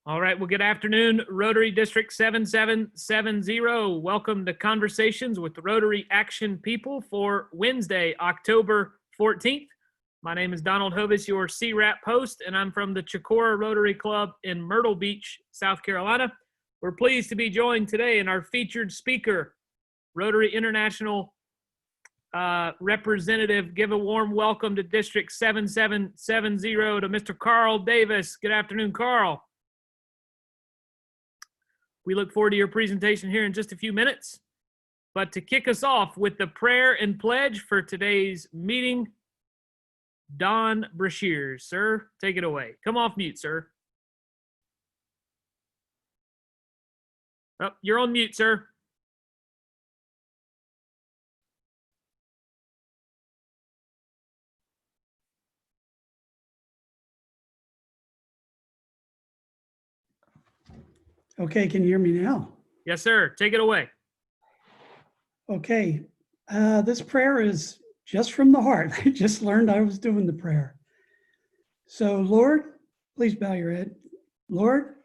All right. Well, good afternoon, Rotary District 7770. Welcome to Conversations with the Rotary Action People for Wednesday, October 14th. My name is Donald Hovis, your CWRAP host, and I'm from the CWRAP Rotary Club in Myrtle Beach, South Carolina. We're pleased to be joined today in our featured speaker, Rotary International representative. Give a warm welcome to District 7770 to Mr. Carl Davis. Good afternoon, Carl. We look forward to your presentation here in just a few minutes. But to kick us off with the prayer and pledge for today's meeting, Don Brashears. Sir, take it away. Come off mute, sir. Oh, you're on mute, sir. Okay, can you hear me now? Yes, sir. Take it away. Okay, this prayer is just from the heart. I just learned I was doing the prayer. So Lord, please bow your head. Lord,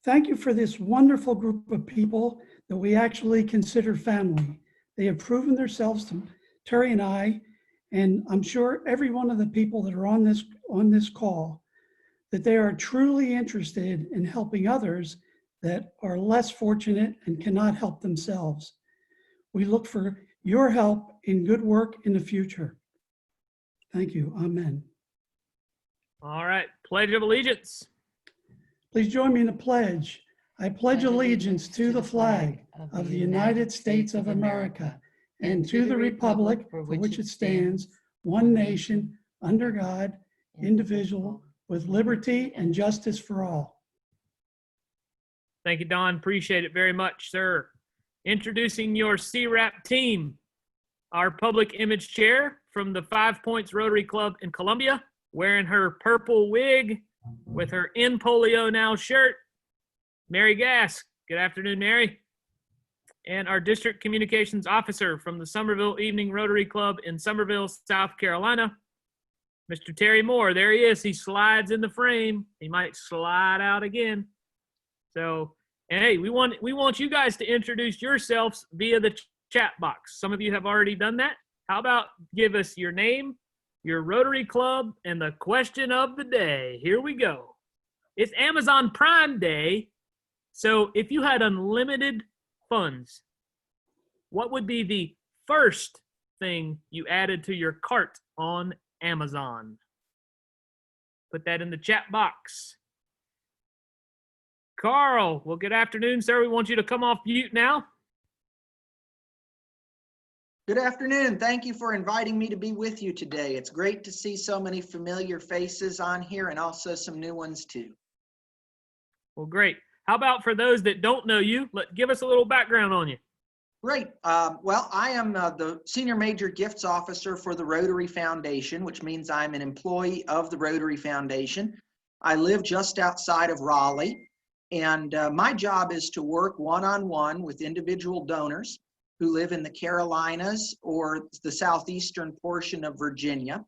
thank you for this wonderful group of people that we actually consider family. They have proven themselves to Terry and I, and I'm sure every one of the people that are on this call, that they are truly interested in helping others that are less fortunate and cannot help themselves. We look for your help in good work in the future. Thank you. Amen. All right. Pledge of Allegiance. Please join me in the pledge. I pledge allegiance to the flag of the United States of America and to the republic for which it stands, one nation, under God, indivisible, with liberty and justice for all. Thank you, Don. Appreciate it very much, sir. Introducing your CWRAP team, our public image chair from the 5 Points Rotary Club in Columbia, wearing her purple wig with her In Polio Now shirt, Mary Gass. Good afternoon, Mary. And our district communications officer from the Somerville Evening Rotary Club in Somerville, South Carolina, Mr. Terry Moore. There he is. He slides in the frame. He might slide out again. So, and hey, we want you guys to introduce yourselves via the chat box. Some of you have already done that. How about give us your name, your Rotary Club, and the question of the day. Here we go. It's Amazon Prime Day. So if you had unlimited funds, what would be the first thing you added to your cart on Amazon? Put that in the chat box. Carl, well, good afternoon, sir. We want you to come off mute now. Good afternoon. Thank you for inviting me to be with you today. It's great to see so many familiar faces on here and also some new ones too. Well, great. How about for those that don't know you, give us a little background on you. Great. Well, I am the Senior Major Gifts Officer for the Rotary Foundation, which means I'm an employee of the Rotary Foundation. I live just outside of Raleigh. And my job is to work one-on-one with individual donors who live in the Carolinas or the southeastern portion of Virginia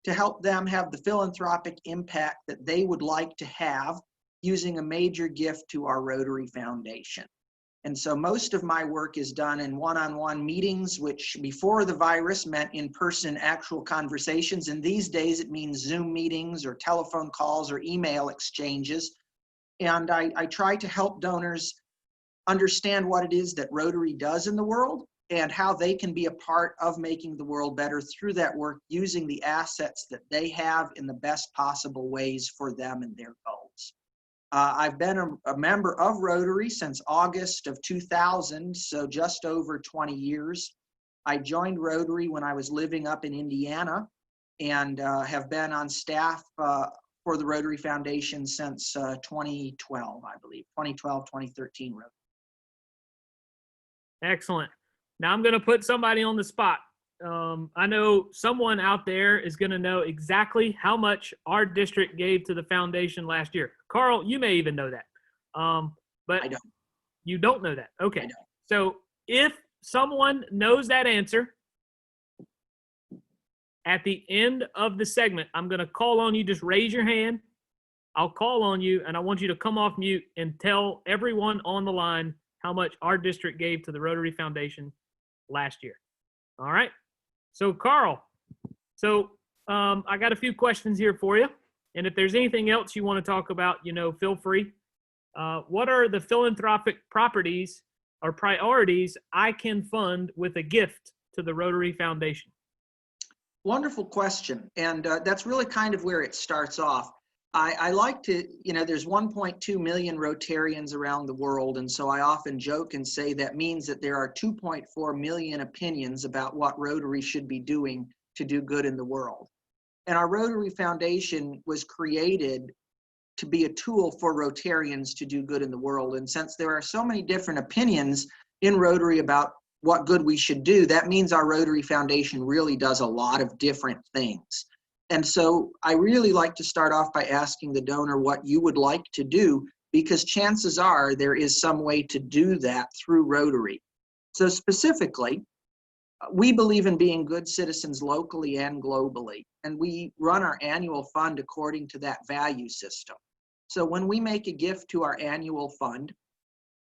to help them have the philanthropic impact that they would like to have using a major gift to our Rotary Foundation. And so most of my work is done in one-on-one meetings, which before the virus meant in-person actual conversations. And these days it means Zoom meetings or telephone calls or email exchanges. And I try to help donors understand what it is that Rotary does in the world and how they can be a part of making the world better through that work, using the assets that they have in the best possible ways for them and their goals. I've been a member of Rotary since August of 2000, so just over 20 years. I joined Rotary when I was living up in Indiana and have been on staff for the Rotary Foundation since 2012, I believe, 2012, 2013 Rotary. Excellent. Now I'm going to put somebody on the spot. I know someone out there is going to know exactly how much our district gave to the foundation last year. Carl, you may even know that. But I don't. You don't know that. Okay. I don't. So if someone knows that answer, at the end of the segment, I'm going to call on you. Just raise your hand. I'll call on you, and I want you to come off mute and tell everyone on the line how much our district gave to the Rotary Foundation last year. All right. So Carl, I got a few questions here for you. And if there's anything else you want to talk about, feel free. What are the philanthropic properties or priorities I can fund with a gift to the Rotary Foundation? Wonderful question. And that's really kind of where it starts off. I like to, there's 1.2 million Rotarians around the world. And so I often joke and say that means that there are 2.4 million opinions about what Rotary should be doing to do good in the world. And our Rotary Foundation was created to be a tool for Rotarians to do good in the world. And since there are so many different opinions in Rotary about what good we should do, that means our Rotary Foundation really does a lot of different things. And so I really like to start off by asking the donor what you would like to do, because chances are there is some way to do that through Rotary. So specifically, we believe in being good citizens locally and globally, and we run our annual fund according to that value system. So when we make a gift to our annual fund,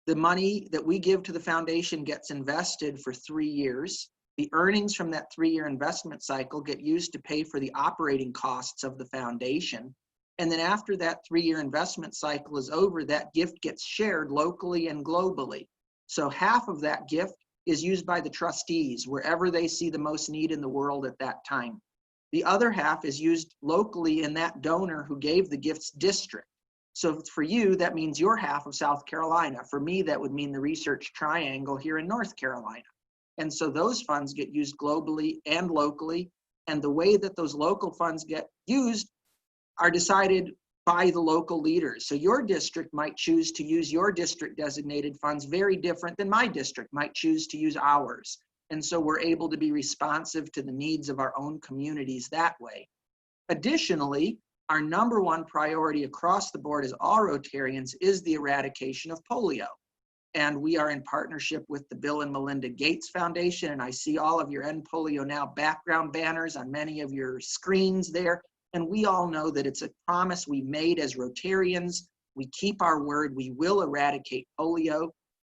the money that we give to the foundation gets invested for 3 years. The earnings from that 3-year investment cycle get used to pay for the operating costs of the foundation. And then after that 3-year investment cycle is over, that gift gets shared locally and globally. So half of that gift is used by the trustees wherever they see the most need in the world at that time. The other half is used locally in that donor who gave the gift's district. So for you, that means your half of South Carolina. For me, that would mean the Research Triangle here in North Carolina. And so those funds get used globally and locally. And the way that those local funds get used are decided by the local leaders. So your district might choose to use your district designated funds very different than my district might choose to use ours. And so we're able to be responsive to the needs of our own communities that way. Additionally, our number one priority across the board as all Rotarians is the eradication of polio. And we are in partnership with the Bill and Melinda Gates Foundation. And I see all of your End Polio Now background banners on many of your screens there. And we all know that it's a promise we made as Rotarians. We keep our word. We will eradicate polio.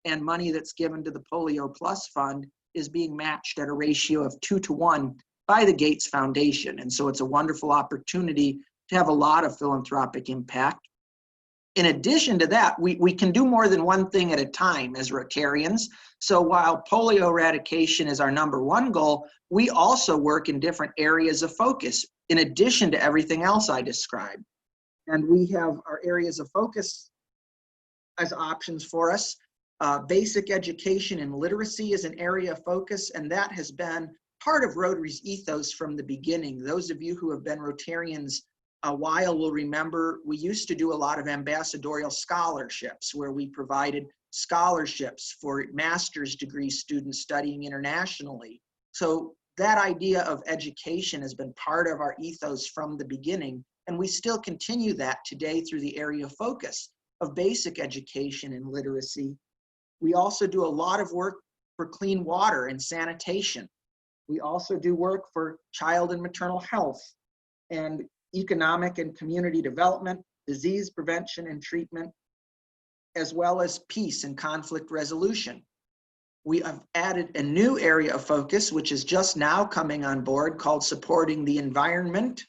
And money that's given to the Polio Plus Fund is being matched at a ratio of 2-to-1 by the Gates Foundation. And so it's a wonderful opportunity to have a lot of philanthropic impact. In addition to that, we can do more than one thing at a time as Rotarians. So while polio eradication is our number one goal, we also work in different areas of focus in addition to everything else I described. And we have our areas of focus as options for us. Basic education and literacy is an area of focus, and that has been part of Rotary's ethos from the beginning. Those of you who have been Rotarians a while will remember we used to do a lot of ambassadorial scholarships where we provided scholarships for master's degree students studying internationally. So that idea of education has been part of our ethos from the beginning, and we still continue that today through the area of focus of basic education and literacy. We also do a lot of work for clean water and sanitation. We also do work for child and maternal health and economic and community development, disease prevention and treatment, as well as peace and conflict resolution. We have added a new area of focus, which is just now coming on board, called supporting the environment.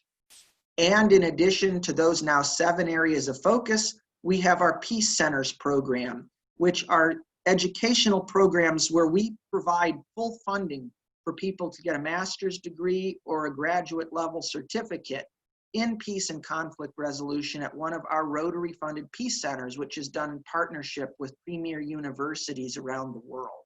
And in addition to those now 7 areas of focus, we have our Peace Centers program, which are educational programs where we provide full funding for people to get a master's degree or a graduate level certificate in peace and conflict resolution at one of our Rotary funded Peace Centers, which is done in partnership with premier universities around the world.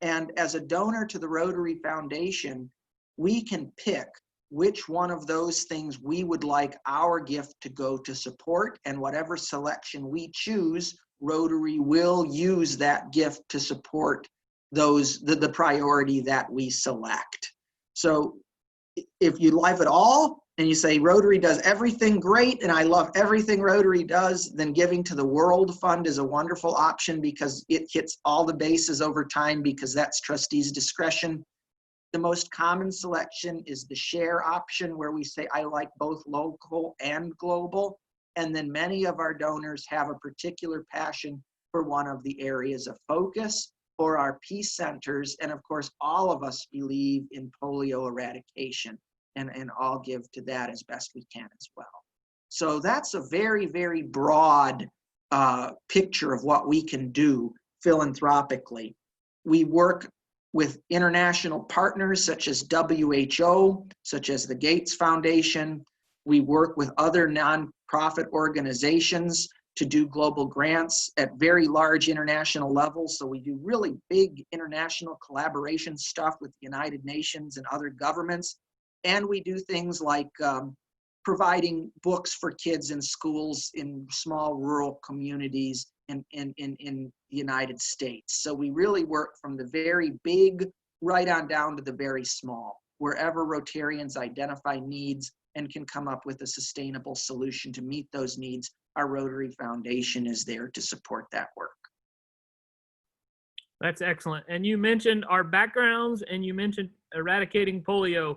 And as a donor to the Rotary Foundation, we can pick which one of those things we would like our gift to go to support, and whatever selection we choose, Rotary will use that gift to support the priority that we select. So if you love it all, and you say Rotary does everything great and I love everything Rotary does, then giving to the World Fund is a wonderful option because it hits all the bases over time, because that's trustees' discretion. The most common selection is the share option, where we say I like both local and global. And then many of our donors have a particular passion for one of the areas of focus or our peace centers. And of course, all of us believe in polio eradication and all give to that as best we can as well. So that's a very, very broad picture of what we can do philanthropically. We work with international partners such as WHO, such as the Gates Foundation. We work with other nonprofit organizations to do global grants at very large international levels. So we do really big international collaboration stuff with the United Nations and other governments. And we do things like providing books for kids in schools in small rural communities in the United States. So we really work from the very big right on down to the very small, wherever Rotarians identify needs and can come up with a sustainable solution to meet those needs. Our Rotary Foundation is there to support that work. That's excellent. And you mentioned our backgrounds and you mentioned eradicating polio.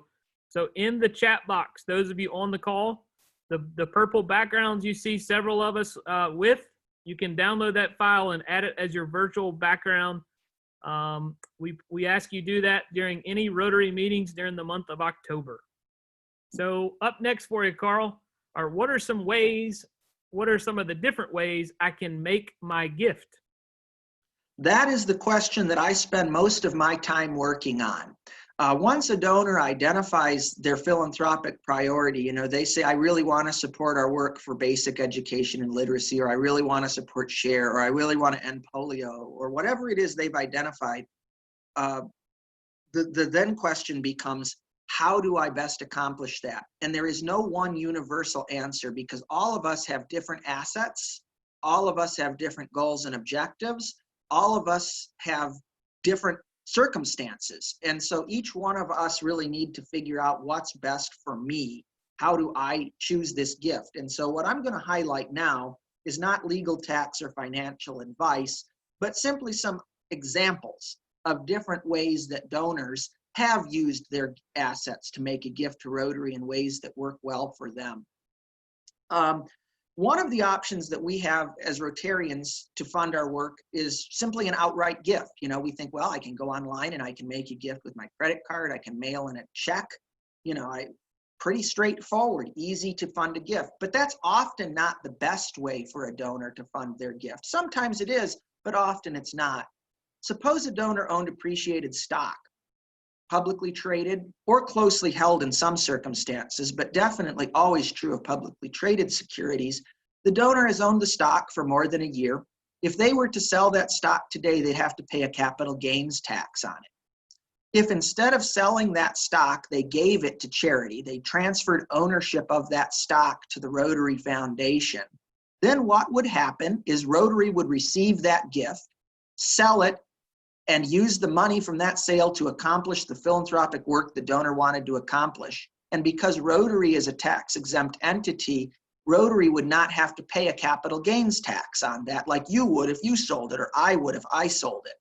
So in the chat box, those of you on the call, the purple backgrounds you see several of us with, you can download that file and add it as your virtual background. We ask you do that during any Rotary meetings during the month of October. So up next for you, Carl, are what are some of the different ways I can make my gift? That is the question that I spend most of my time working on. Once a donor identifies their philanthropic priority, they say, I really want to support our work for basic education and literacy, or I really want to support SHARE, or I really want to end polio, or whatever it is they've identified. The then question becomes, how do I best accomplish that? And there is no one universal answer because all of us have different assets. All of us have different goals and objectives. All of us have different circumstances. And so each one of us really need to figure out what's best for me. How do I choose this gift? And so what I'm going to highlight now is not legal, tax, or financial advice, but simply some examples of different ways that donors have used their assets to make a gift to Rotary in ways that work well for them. One of the options that we have as Rotarians to fund our work is simply an outright gift. We think, well, I can go online and I can make a gift with my credit card. I can mail in a check. Pretty straightforward, easy to fund a gift. But that's often not the best way for a donor to fund their gift. Sometimes it is, but often it's not. Suppose a donor owned appreciated stock, publicly traded or closely held in some circumstances, but definitely always true of publicly traded securities. The donor has owned the stock for more than a year. If they were to sell that stock today, they'd have to pay a capital gains tax on it. If instead of selling that stock, they gave it to charity, they transferred ownership of that stock to the Rotary Foundation, then what would happen is Rotary would receive that gift, sell it, and use the money from that sale to accomplish the philanthropic work the donor wanted to accomplish. And because Rotary is a tax-exempt entity, Rotary would not have to pay a capital gains tax on that like you would if you sold it, or I would if I sold it.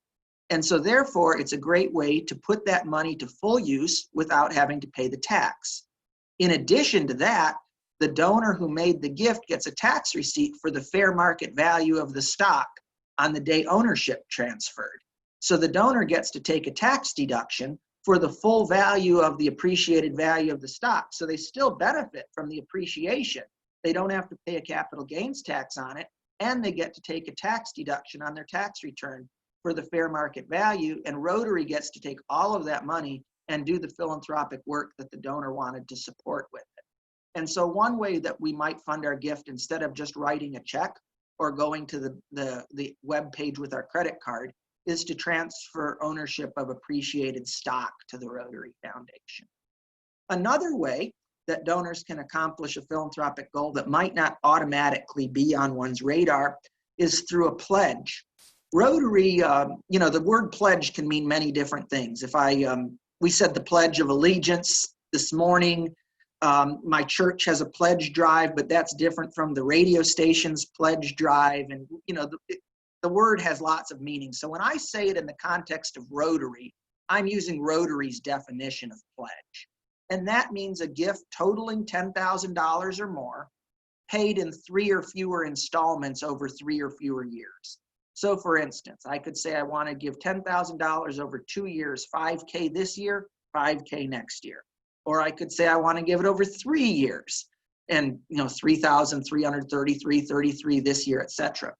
And so therefore, it's a great way to put that money to full use without having to pay the tax. In addition to that, the donor who made the gift gets a tax receipt for the fair market value of the stock on the day ownership transferred. So the donor gets to take a tax deduction for the full value of the appreciated value of the stock. So they still benefit from the appreciation. They don't have to pay a capital gains tax on it, and they get to take a tax deduction on their tax return for the fair market value, and Rotary gets to take all of that money and do the philanthropic work that the donor wanted to support with it. And so one way that we might fund our gift, instead of just writing a check or going to the web page with our credit card, is to transfer ownership of appreciated stock to the Rotary Foundation. Another way that donors can accomplish a philanthropic goal that might not automatically be on one's radar is through a pledge. Rotary, the word pledge can mean many different things. If we said the Pledge of Allegiance this morning. My church has a pledge drive, but that's different from the radio station's pledge drive. And, the word has lots of meanings. So when I say it in the context of Rotary, I'm using Rotary's definition of pledge. And that means a gift totaling $10,000 or more paid in 3 or fewer installments over 3 or fewer years. So for instance, I could say I want to give $10,000 over 2 years, 5K this year, 5K next year. Or I could say I want to give it over 3 years and 3,333, 33 this year, etc.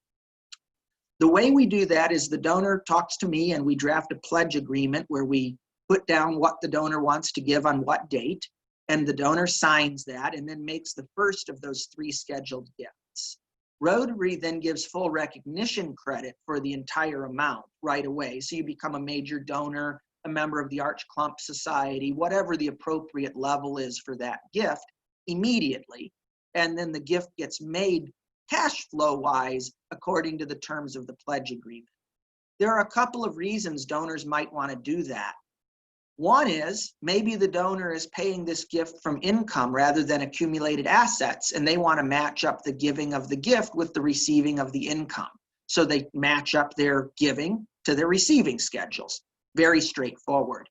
The way we do that is the donor talks to me and we draft a pledge agreement where we put down what the donor wants to give on what date, and the donor signs that and then makes the first of those 3 scheduled gifts. Rotary then gives full recognition credit for the entire amount right away. So you become a major donor, a member of the Arch Clump Society, whatever the appropriate level is for that gift immediately. And then the gift gets made cash flow wise according to the terms of the pledge agreement. There are a couple of reasons donors might want to do that. One is maybe the donor is paying this gift from income rather than accumulated assets, and they want to match up the giving of the gift with the receiving of the income. So they match up their giving to their receiving schedules. Very straightforward.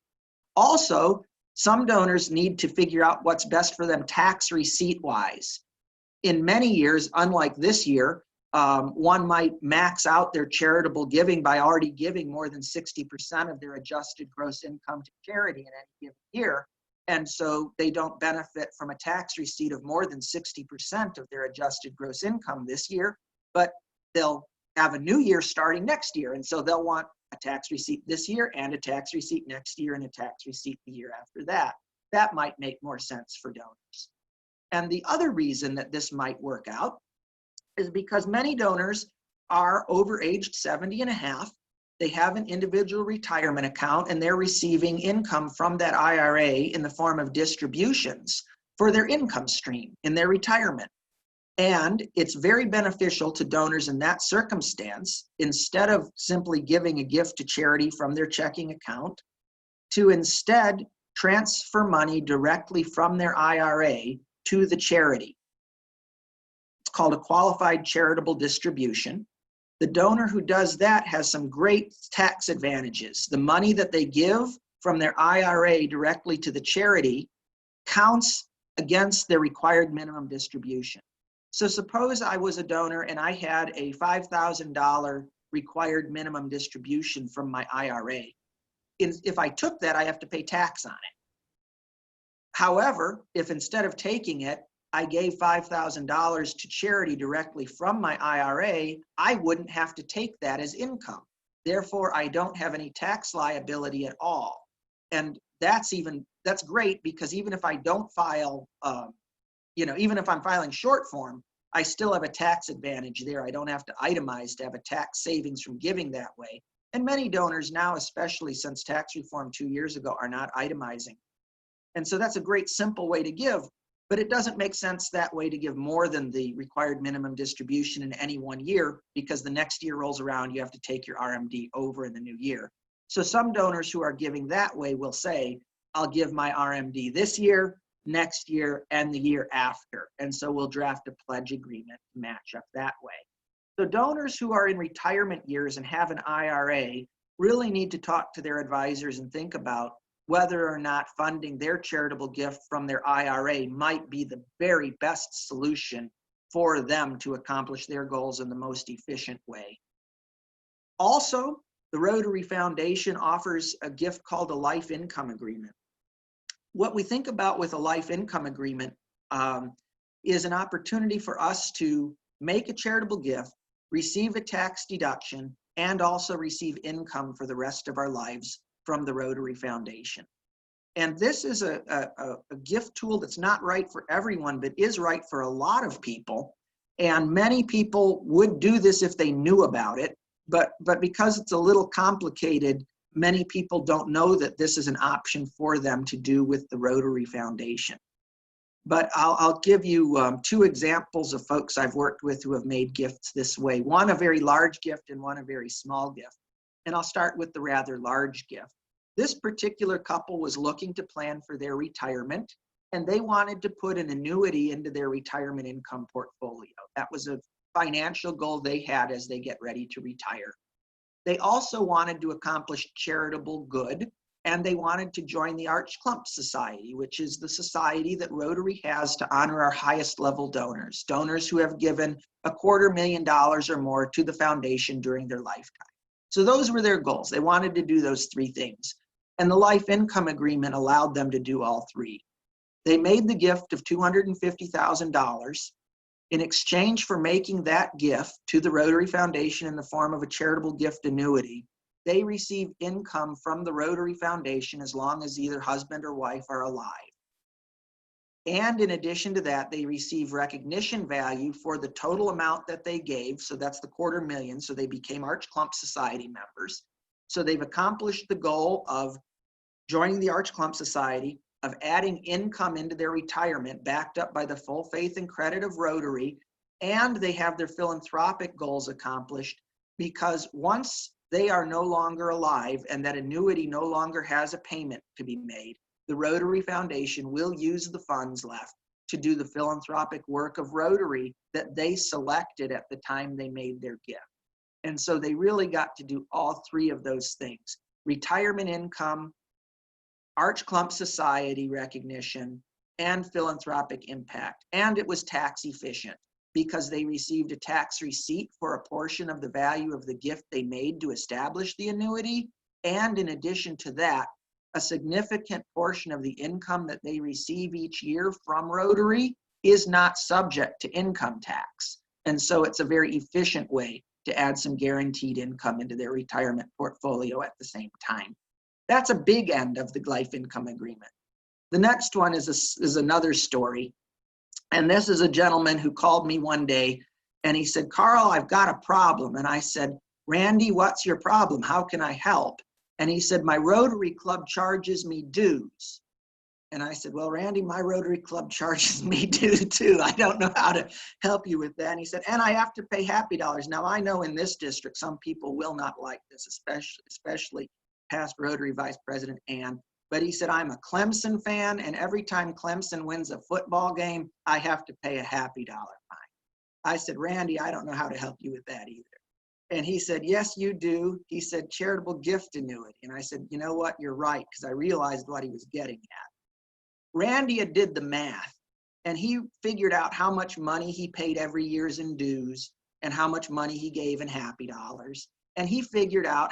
Also, some donors need to figure out what's best for them tax receipt wise. In many years, unlike this year, one might max out their charitable giving by already giving more than 60% of their adjusted gross income to charity in any given year. And so they don't benefit from a tax receipt of more than 60% of their adjusted gross income this year, but they'll have a new year starting next year. And so they'll want a tax receipt this year and a tax receipt next year and a tax receipt the year after that. That might make more sense for donors. And the other reason that this might work out is because many donors are over aged 70 and a half. They have an individual retirement account and they're receiving income from that IRA in the form of distributions for their income stream in their retirement. And it's very beneficial to donors in that circumstance, instead of simply giving a gift to charity from their checking account, to instead transfer money directly from their IRA to the charity. It's called a qualified charitable distribution. The donor who does that has some great tax advantages. The money that they give from their IRA directly to the charity counts against their required minimum distribution. So suppose I was a donor and I had a $5,000 required minimum distribution from my IRA. If I took that, I have to pay tax on it. However, if instead of taking it, I gave $5,000 to charity directly from my IRA, I wouldn't have to take that as income. Therefore, I don't have any tax liability at all. And that's great, because even if I don't file, even if I'm filing short form, I still have a tax advantage there. I don't have to itemize to have a tax savings from giving that way. And many donors now, especially since tax reform 2 years ago, are not itemizing. And so that's a great simple way to give, but it doesn't make sense that way to give more than the required minimum distribution in any 1 year, because the next year rolls around, you have to take your RMD over in the new year. So some donors who are giving that way will say, I'll give my RMD this year, next year, and the year after. And so we'll draft a pledge agreement to match up that way. So donors who are in retirement years and have an IRA really need to talk to their advisors and think about whether or not funding their charitable gift from their IRA might be the very best solution for them to accomplish their goals in the most efficient way. Also, the Rotary Foundation offers a gift called a life income agreement. What we think about with a life income agreement is an opportunity for us to make a charitable gift, receive a tax deduction, and also receive income for the rest of our lives from the Rotary Foundation. And this is a gift tool that's not right for everyone, but is right for a lot of people. And many people would do this if they knew about it, but because it's a little complicated, many people don't know that this is an option for them to do with the Rotary Foundation. But I'll give you 2 examples of folks I've worked with who have made gifts this way. One a very large gift and one a very small gift. And I'll start with the rather large gift. This particular couple was looking to plan for their retirement, and they wanted to put an annuity into their retirement income portfolio. That was a financial goal they had as they get ready to retire. They also wanted to accomplish charitable good, and they wanted to join the Arch Clump Society, which is the society that Rotary has to honor our highest level donors, donors who have given $250,000 or more to the foundation during their lifetime. So those were their goals. They wanted to do those three things. And the life income agreement allowed them to do all three. They made the gift of $250,000. In exchange for making that gift to the Rotary Foundation in the form of a charitable gift annuity, they receive income from the Rotary Foundation as long as either husband or wife are alive. And in addition to that, they receive recognition value for the total amount that they gave. So that's the $250,000. So they became Arch Clump Society members. So they've accomplished the goal of joining the Arch Clump Society, of adding income into their retirement backed up by the full faith and credit of Rotary, and they have their philanthropic goals accomplished because once they are no longer alive and that annuity no longer has a payment to be made, the Rotary Foundation will use the funds left to do the philanthropic work of Rotary that they selected at the time they made their gift. And so they really got to do all three of those things: retirement income, Arch Clump Society recognition, and philanthropic impact. And it was tax efficient because they received a tax receipt for a portion of the value of the gift they made to establish the annuity. And in addition to that, a significant portion of the income that they receive each year from Rotary is not subject to income tax. And so it's a very efficient way to add some guaranteed income into their retirement portfolio at the same time. That's a big end of the life income agreement. The next one is another story. And this is a gentleman who called me one day and he said, "Carl, I've got a problem." And I said, "Randy, what's your problem? How can I help?" And he said, "My Rotary Club charges me dues." And I said, "Well, Randy, my Rotary Club charges me dues too. I don't know how to help you with that." And he said, "And I have to pay Happy Dollars." Now, I know in this district, some people will not like this, especially past Rotary Vice President Ann. But he said, "I'm a Clemson fan, and every time Clemson wins a football game, I have to pay a Happy Dollar fine." I said, "Randy, I don't know how to help you with that either." And he said, "Yes, you do." He said, "Charitable gift annuity." And I said, "You know what? You're right," because I realized what he was getting at. Randy did the math, and he figured out how much money he paid every year in dues and how much money he gave in Happy Dollars. And he figured out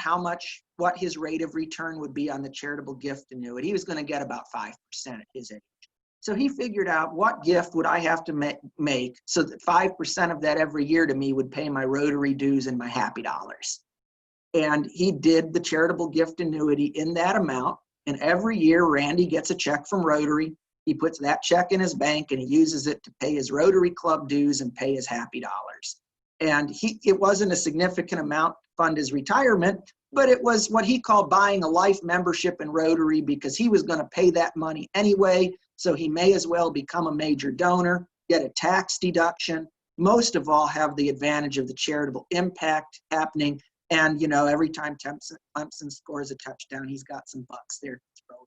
what his rate of return would be on the charitable gift annuity. He was going to get about 5% at his age. So he figured out, what gift would I have to make so that 5% of that every year to me would pay my Rotary dues and my Happy Dollars. And he did the charitable gift annuity in that amount. And every year, Randy gets a check from Rotary. He puts that check in his bank and he uses it to pay his Rotary Club dues and pay his Happy Dollars. And it wasn't a significant amount to fund his retirement, but it was what he called buying a life membership in Rotary, because he was going to pay that money anyway. So he may as well become a major donor, get a tax deduction, most of all have the advantage of the charitable impact happening. And, you know, every time Clemson scores a touchdown, he's got some bucks there to throw.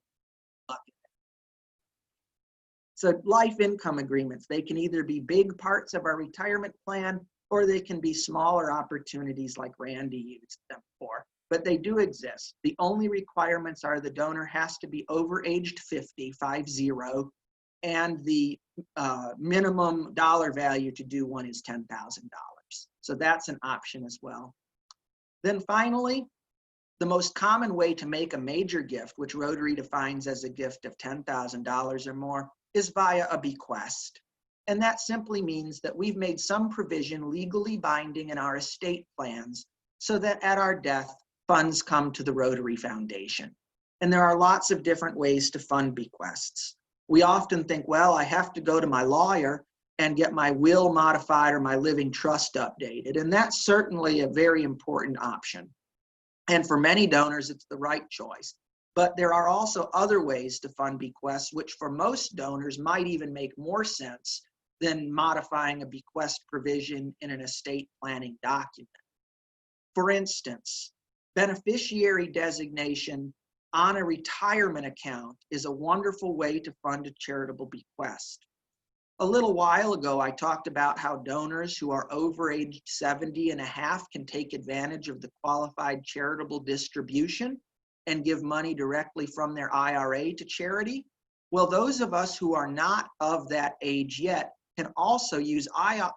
So life income agreements, they can either be big parts of our retirement plan, or they can be smaller opportunities like Randy used them for. But they do exist. The only requirements are the donor has to be over aged 50, and the minimum dollar value to do one is $10,000. So that's an option as well. Then finally, the most common way to make a major gift, which Rotary defines as a gift of $10,000 or more, is via a bequest. And that simply means that we've made some provision legally binding in our estate plans so that at our death, funds come to the Rotary Foundation. And there are lots of different ways to fund bequests. We often think, well, I have to go to my lawyer and get my will modified or my living trust updated. And that's certainly a very important option. And for many donors, it's the right choice. But there are also other ways to fund bequests, which for most donors might even make more sense than modifying a bequest provision in an estate planning document. For instance, beneficiary designation on a retirement account is a wonderful way to fund a charitable bequest. A little while ago, I talked about how donors who are over age 70 and a half can take advantage of the qualified charitable distribution. and give money directly from their IRA to charity. Well, those of us who are not of that age yet can also use our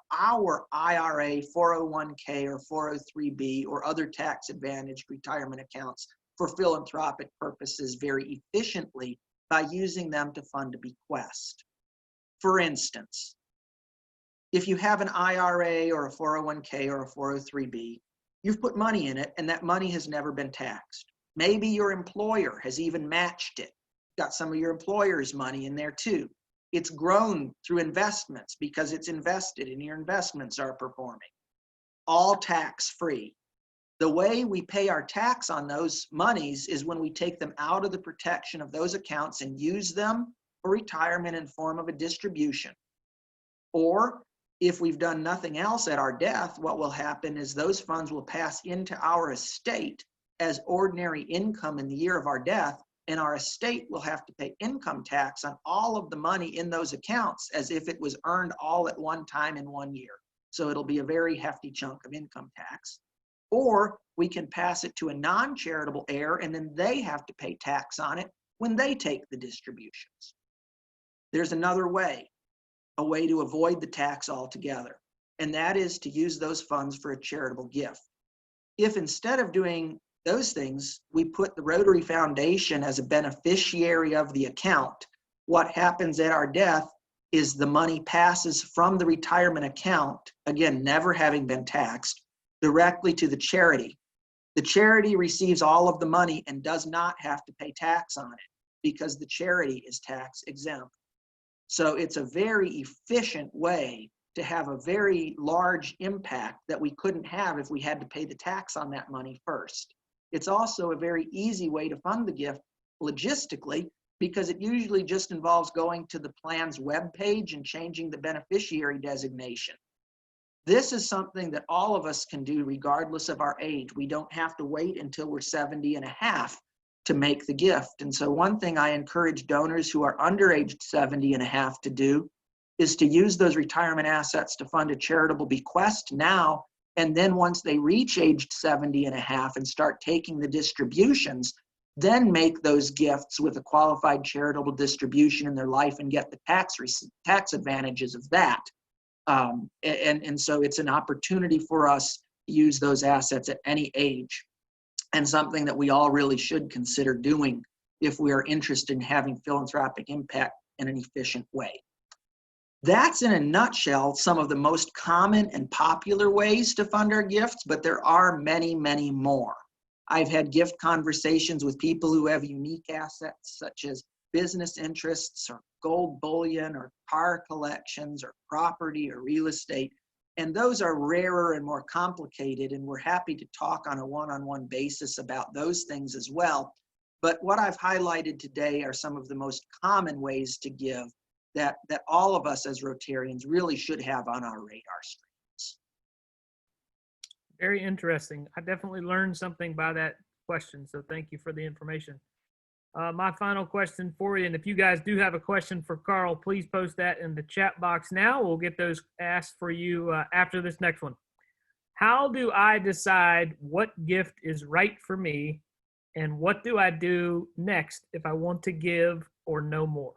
IRA, 401k, or 403b, or other tax-advantaged retirement accounts for philanthropic purposes very efficiently by using them to fund a bequest. For instance, if you have an IRA or a 401k or a 403b, you've put money in it and that money has never been taxed. Maybe your employer has even matched it. Got some of your employer's money in there too. It's grown through investments because it's invested and your investments are performing. All tax-free. The way we pay our tax on those monies is when we take them out of the protection of those accounts and use them for retirement in form of a distribution. Or if we've done nothing else at our death, what will happen is those funds will pass into our estate as ordinary income in the year of our death, and our estate will have to pay income tax on all of the money in those accounts as if it was earned all at one time in 1 year. So it'll be a very hefty chunk of income tax. Or we can pass it to a non-charitable heir and then they have to pay tax on it when they take the distributions. There's another way, a way to avoid the tax altogether, and that is to use those funds for a charitable gift. If instead of doing those things, we put the Rotary Foundation as a beneficiary of the account, what happens at our death is the money passes from the retirement account, again, never having been taxed, directly to the charity. The charity receives all of the money and does not have to pay tax on it because the charity is tax exempt. So it's a very efficient way to have a very large impact that we couldn't have if we had to pay the tax on that money first. It's also a very easy way to fund the gift logistically because it usually just involves going to the plan's webpage and changing the beneficiary designation. This is something that all of us can do regardless of our age. We don't have to wait until we're 70 and a half to make the gift. And so one thing I encourage donors who are under age 70 and a half to do is to use those retirement assets to fund a charitable bequest now. And then once they reach age 70 and a half and start taking the distributions, then make those gifts with a qualified charitable distribution in their life and get the tax advantages of that. And so it's an opportunity for us to use those assets at any age, and something that we all really should consider doing if we are interested in having philanthropic impact in an efficient way. That's in a nutshell some of the most common and popular ways to fund our gifts, but there are many, many more. I've had gift conversations with people who have unique assets such as business interests or gold bullion or car collections or property or real estate. And those are rarer and more complicated, and we're happy to talk on a one-on-one basis about those things as well. But what I've highlighted today are some of the most common ways to give that all of us as Rotarians really should have on our radar screens. Very interesting. I definitely learned something by that question, so thank you for the information. My final question for you, and if you guys do have a question for Carl, please post that in the chat box now. We'll get those asked for you after this next one. How do I decide what gift is right for me, and what do I do next if I want to give or know more?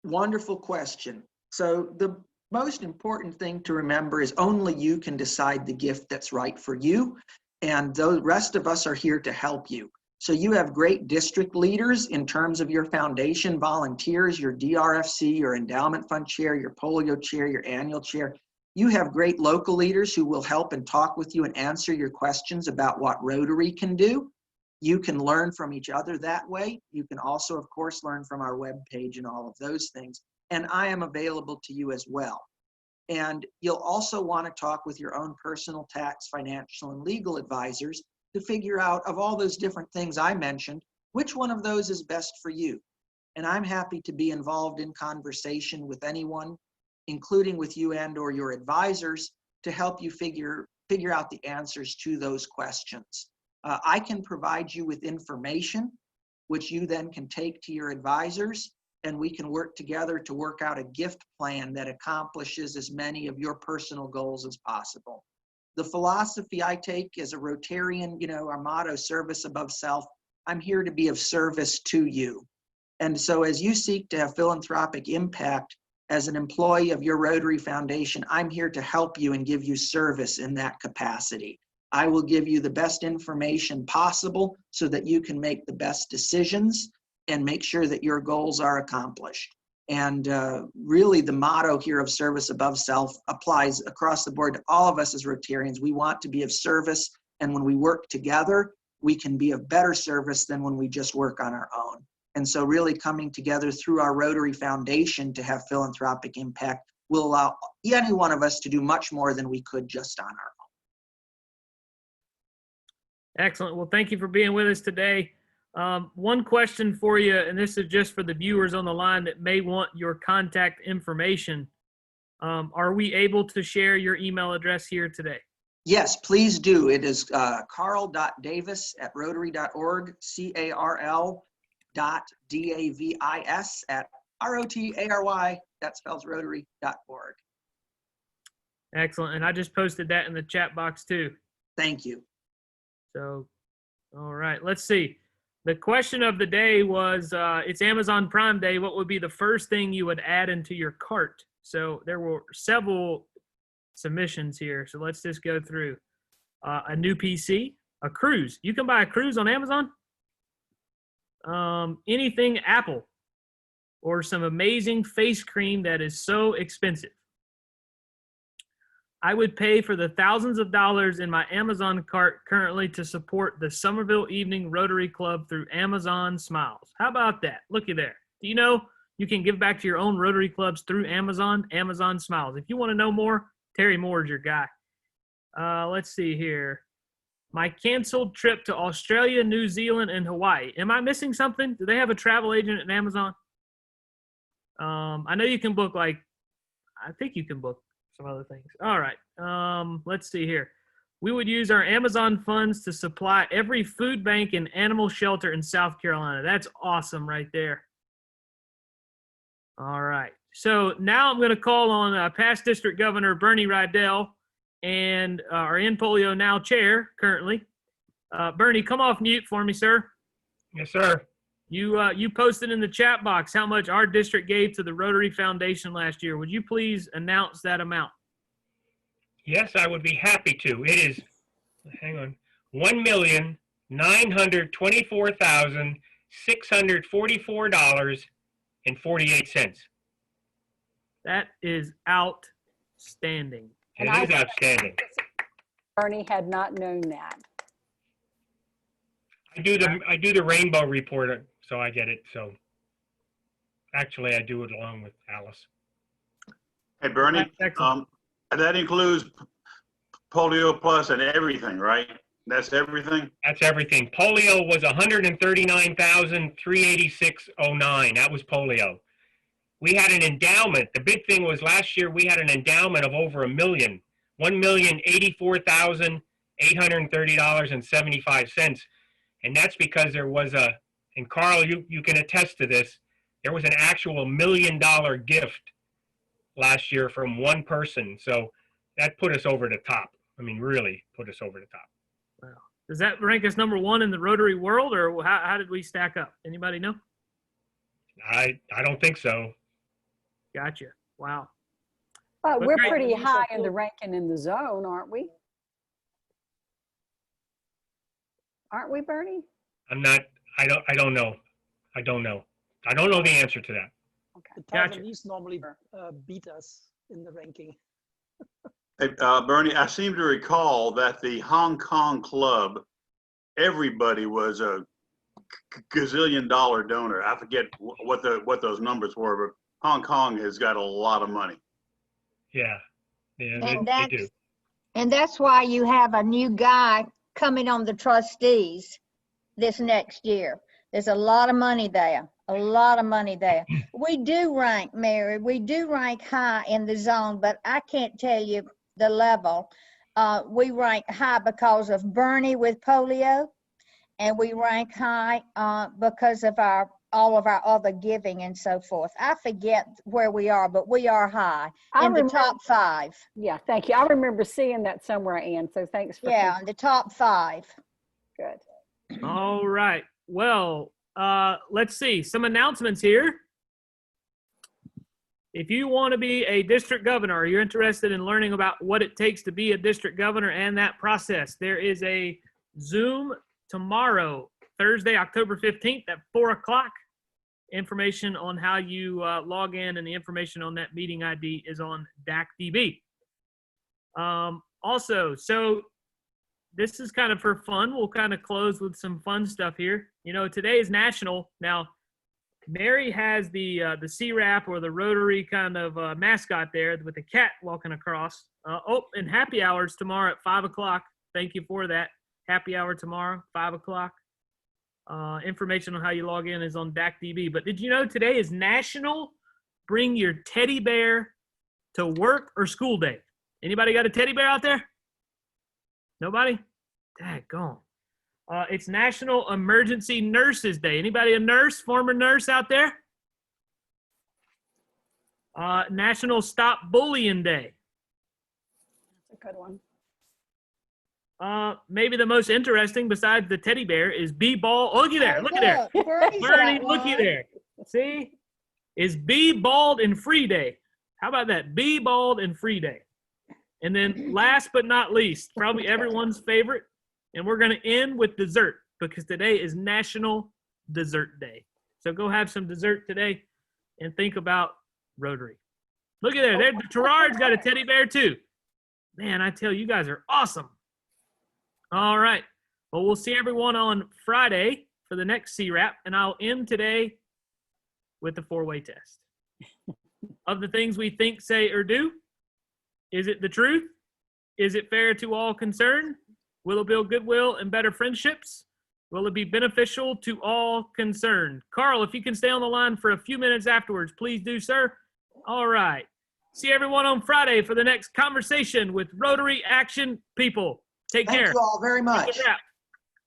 Wonderful question. So the most important thing to remember is only you can decide the gift that's right for you, and the rest of us are here to help you. So you have great district leaders in terms of your foundation, volunteers, your DRFC, your endowment fund chair, your polio chair, your annual chair. You have great local leaders who will help and talk with you and answer your questions about what Rotary can do. You can learn from each other that way. You can also, of course, learn from our webpage and all of those things. And I am available to you as well. And you'll also want to talk with your own personal tax, financial, and legal advisors to figure out, of all those different things I mentioned, which one of those is best for you. And I'm happy to be involved in conversation with anyone, including with you and or your advisors, to help you figure out the answers to those questions. I can provide you with information, which you then can take to your advisors, and we can work together to work out a gift plan that accomplishes as many of your personal goals as possible. The philosophy I take as a Rotarian, our motto, service above self, I'm here to be of service to you. And so as you seek to have philanthropic impact as an employee of your Rotary Foundation, I'm here to help you and give you service in that capacity. I will give you the best information possible so that you can make the best decisions and make sure that your goals are accomplished. And really the motto here of service above self applies across the board to all of us as Rotarians. We want to be of service, and when we work together, we can be of better service than when we just work on our own. And so really coming together through our Rotary Foundation to have philanthropic impact will allow any one of us to do much more than we could just on our own. Excellent. Well, thank you for being with us today. One question for you, and this is just for the viewers on the line that may want your contact information. Are we able to share your email address here today? Yes, please do. It is carl.davis@rotary.org, carl.davis@rotary, that spells rotary.org. Excellent. And I just posted that in the chat box too. Thank you. So, all right, let's see. The question of the day was, it's Amazon Prime Day. What would be the first thing you would add into your cart? So there were several submissions here. So let's just go through. A new PC, a cruise. You can buy a cruise on Amazon. Anything Apple, or some amazing face cream that is so expensive. I would pay for the thousands of dollars in my Amazon cart currently to support the Somerville Evening Rotary Club through Amazon Smiles. How about that? Looky there. Do you know you can give back to your own Rotary clubs through Amazon Smiles? If you want to know more, Terry Moore is your guy. Let's see here. My canceled trip to Australia, New Zealand, and Hawaii. Am I missing something? Do they have a travel agent at Amazon? I know you can book, I think you can book some other things. All right. Let's see here. We would use our Amazon funds to supply every food bank and animal shelter in South Carolina. That's awesome right there. All right. So now I'm going to call on past District Governor Bernie Rydell and our In Polio Now chair currently. Bernie, come off mute for me, sir. Yes, sir. You posted in the chat box how much our district gave to the Rotary Foundation last year. Would you please announce that amount? Yes, I would be happy to. It is, hang on, $1,924,644.48. That is outstanding. It is outstanding. Bernie had not known that. I do the rainbow report, so I get it. So actually, I do it along with Alice. Hey, Bernie, that includes Polio Plus and everything, right? That's everything? That's everything. Polio was $139,386.09. That was polio. We had an endowment. The big thing was last year we had an endowment of over $1 million, $1,084,830.75. And that's because there was and Carl, you can attest to this, there was an actual $1 million gift last year from one person. So that put us over the top. I mean, really put us over the top. Wow. Does that rank us #1 in the Rotary world, or how did we stack up? Anybody know? I don't think so. Gotcha. Wow. But we're great. pretty high in the ranking in the zone, aren't we? Aren't we, Bernie? I'm not, I don't know. I don't know the answer to that. Okay. The Gotcha. Taiwanese normally beat us in the ranking. Hey, Bernie, I seem to recall that the Hong Kong club, everybody was a gazillion-dollar donor. I forget what those numbers were, but Hong Kong has got a lot of money. Yeah, And they do. And that's why you have a new guy coming on the trustees this next year. There's a lot of money there, a lot of money there. We do rank, Mary, we do rank high in the zone, but I can't tell you the level. We rank high because of Bernie with polio, and we rank high because of all of our other giving and so forth. I forget where we are, but we are high in the top 5. Yeah, thank you. I remember seeing that somewhere, Ann, so thanks for Yeah, in the top 5. Good. All right. Well, let's see. Some announcements here. If you want to be a district governor, or you're interested in learning about what it takes to be a district governor and that process, there is a Zoom tomorrow, Thursday, October 15th at 4 o'clock. Information on how you log in and the information on that meeting ID is on DACDB. Also, so this is kind of for fun. We'll kind of close with some fun stuff here. You know, today is national. Now, Mary has the CWRAP or the Rotary kind of mascot there with the cat walking across. And happy hours tomorrow at 5 o'clock. Thank you for that. Happy hour tomorrow, 5 o'clock. Information on how you log in is on DACDB. But did you know today is National Bring Your Teddy Bear to Work or School Day? Anybody got a teddy bear out there? Nobody? Daggone. It's National Emergency Nurses Day. Anybody a nurse, former nurse out there? National Stop Bullying Day. That's a good one. Maybe the most interesting besides the teddy bear is Be Bald. Oh, looky there. Looky there. Bernie, looky there. See? Is Be Bald and Free Day. How about that? Be Bald and Free Day. And then last but not least, probably everyone's favorite, and we're going to end with dessert because today is National Dessert Day. So go have some dessert today and think about Rotary. Look at there. Gerard's got a teddy bear too. Man, I tell you, you guys are awesome. All right. Well, we'll see everyone on Friday for the next CWRAP, and I'll end today with the 4-way test. Of the things we think, say, or do, is it the truth? Is it fair to all concerned? Will it build goodwill and better friendships? Will it be beneficial to all concerned? Carl, if you can stay on the line for a few minutes afterwards, please do, sir. All right. See everyone on Friday for the next conversation with Rotary Action People. Take care. Thank you all very much.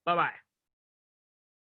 Bye-bye.